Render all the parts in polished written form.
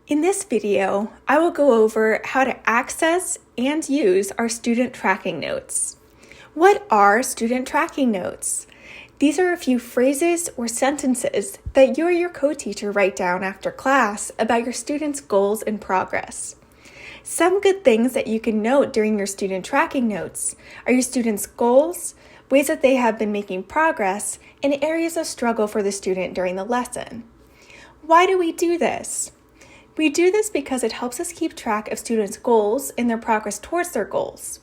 In this video, I will go over how to access and use our student tracking notes. What are student tracking notes? These are a few phrases or sentences that you or your co-teacher write down after class about your students' goals and progress. Some good things that you can note during your student tracking notes are your students' goals, ways that they have been making progress, and areas of struggle for the student during the lesson. Why do we do this? We do this because it helps us keep track of students' goals and their progress towards their goals.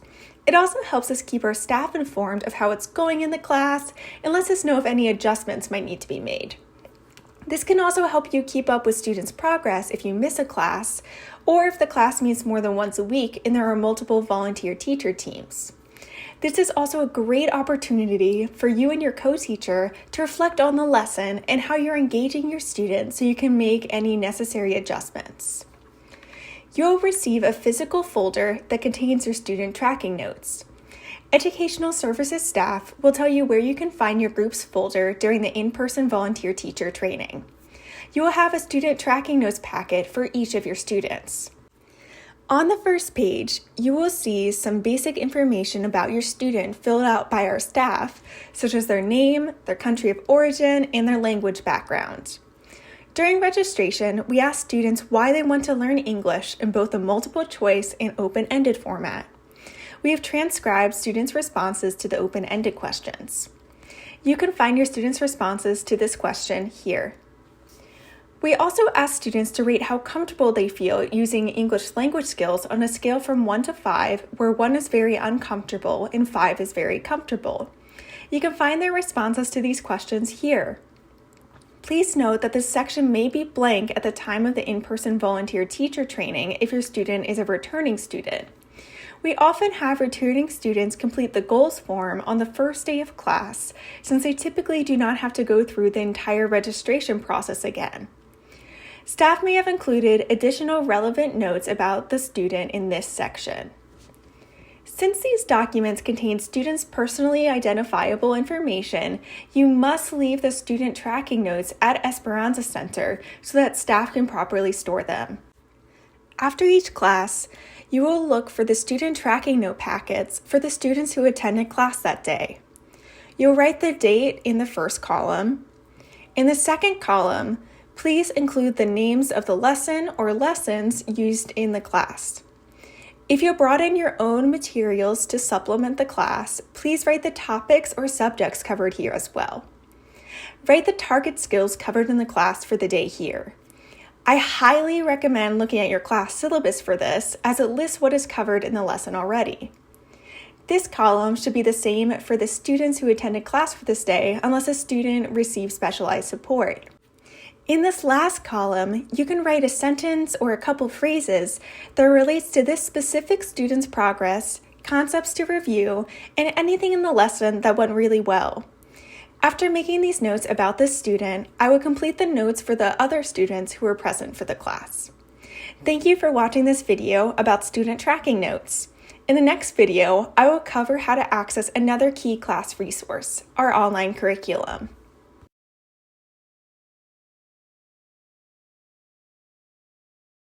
It also helps us keep our staff informed of how it's going in the class and lets us know if any adjustments might need to be made. This can also help you keep up with students' progress if you miss a class, or if the class meets more than once a week and there are multiple volunteer teacher teams. This is also a great opportunity for you and your co-teacher to reflect on the lesson and how you're engaging your students so you can make any necessary adjustments. You'll receive a physical folder that contains your student tracking notes. Educational Services staff will tell you where you can find your group's folder during the in-person volunteer teacher training. You will have a student tracking notes packet for each of your students. On the first page, you will see some basic information about your student filled out by our staff, such as their name, their country of origin, and their language background. During registration, we ask students why they want to learn English in both a multiple choice and open-ended format. We have transcribed students' responses to the open-ended questions. You can find your students' responses to this question here. We also ask students to rate how comfortable they feel using English language skills on a scale from 1 to 5, where 1 is very uncomfortable and 5 is very comfortable. You can find their responses to these questions here. Please note that this section may be blank at the time of the in-person volunteer teacher training if your student is a returning student. We often have returning students complete the goals form on the first day of class, since they typically do not have to go through the entire registration process again. Staff may have included additional relevant notes about the student in this section. Since these documents contain students' personally identifiable information, you must leave the student tracking notes at Esperanza Center so that staff can properly store them. After each class, you will look for the student tracking note packets for the students who attended class that day. You'll write the date in the first column. In the second column, please include the names of the lesson or lessons used in the class. If you brought in your own materials to supplement the class, please write the topics or subjects covered here as well. Write the target skills covered in the class for the day here. I highly recommend looking at your class syllabus for this, as it lists what is covered in the lesson already. This column should be the same for the students who attended class for this day, unless a student received specialized support. In this last column, you can write a sentence or a couple phrases that relates to this specific student's progress, concepts to review, and anything in the lesson that went really well. After making these notes about this student, I will complete the notes for the other students who were present for the class. Thank you for watching this video about student tracking notes. In the next video, I will cover how to access another key class resource, our online curriculum.